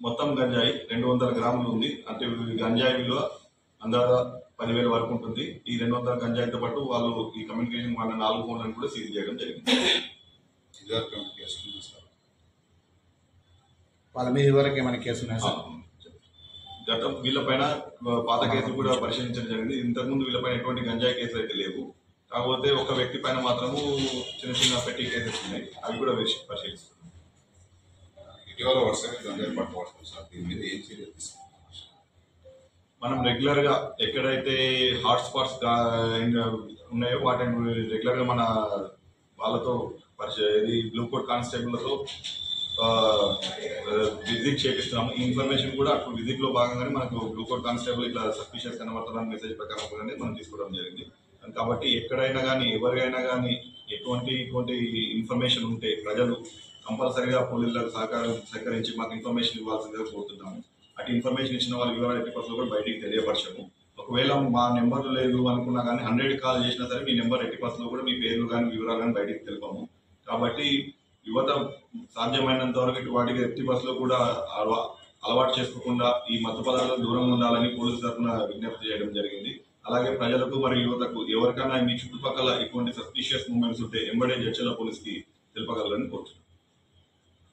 మొత్తం గంజాయి 200 గ్రాములు ఉంది. అంటే గంజాయి విలువ అందాజ 10,000 వరకు ఉంటుంది. ఈ 200 గంజాయితో పాటు వాళ్ళు ఈ కమ్యూనికేషన్ వాళ్ళ 4 ఫోన్లను కూడా సీజ్ చేయడం జరిగింది. వాళ్ళ మీద వరకు ఏమైనా కేసు ఉన్నాయి సార్? గతం వీళ్ళపైన పాత కేసులు కూడా పరిశీలించడం జరిగింది. ఇంతకుముందు వీళ్ళపైన ఎటువంటి గంజాయి కేసులు అయితే లేవు. కాకపోతే ఒక వ్యక్తి పైన మాత్రము చిన్న చిన్న పెట్టి కేసెస్ ఉన్నాయి. అవి కూడా పరిశీలిస్తున్నాం. ఇటీవల వరుసగా గంజాయి పట్టుకోవచ్చు సార్, దీని మీద ఏం చర్యలు తీసుకుంటాం? మనం రెగ్యులర్ గా ఎక్కడైతే హాట్ స్పాట్స్ ఉన్నాయో వాటిని రెగ్యులర్ గా మన వాళ్ళతో ఇది బ్లూ కోట్ కానిస్టేబుల్తో విజిట్ చేపిస్తున్నాము. ఈ ఇన్ఫర్మేషన్ కూడా అప్పుడు విజిట్ లో భాగంగానే మనకు బ్లూ కోట్ కానిస్టేబుల్ ఇట్లా సస్పిషియస్ కనబడుతున్న మెసేజ్ ప్రకారం కూడా మనం తీసుకోవడం జరిగింది. కాబట్టి ఎక్కడైనా కానీ ఎవరికైనా కానీ ఇటువంటి ఇన్ఫర్మేషన్ ఉంటే ప్రజలు కంపల్సరీగా పోలీసులకు సహకరించి మాకు ఇన్ఫర్మేషన్ ఇవ్వాల్సిందిగా కోరుతున్నాము. అటు ఇన్ఫర్మేషన్ ఇచ్చిన వాళ్ళ వివరాలు ఎట్టి పరిస్థితుల్లో కూడా బయటికి తెలియపరచము. ఒకవేళ మా నెంబర్ లేదు అనుకున్నా కానీ 100 కాల్ చేసినా సరే మీ నెంబర్ ఎట్టి పరిస్థితుల్లో కూడా మీ పేర్లు కానీ వివరాలు కానీ బయటికి తెలిపాము. కాబట్టి యువత సాధ్యమైనంత వరకు వాటికి ఎట్టి బస్సులో కూడా అలవాటు చేసుకోకుండా ఈ మత్తు పదార్థాలకు దూరంగా ఉండాలని పోలీసు తరఫున విజ్ఞప్తి చేయడం జరిగింది. అలాగే ప్రజలకు మరియు యువతకు ఎవరికైనా మీ చుట్టుపక్కల ఇటువంటి సస్పిషియస్ మూమెంట్స్ ఉంటే ఎంబడే జడ్చల పోలీస్కి తెలుపగలరని కోరుతున్నాను.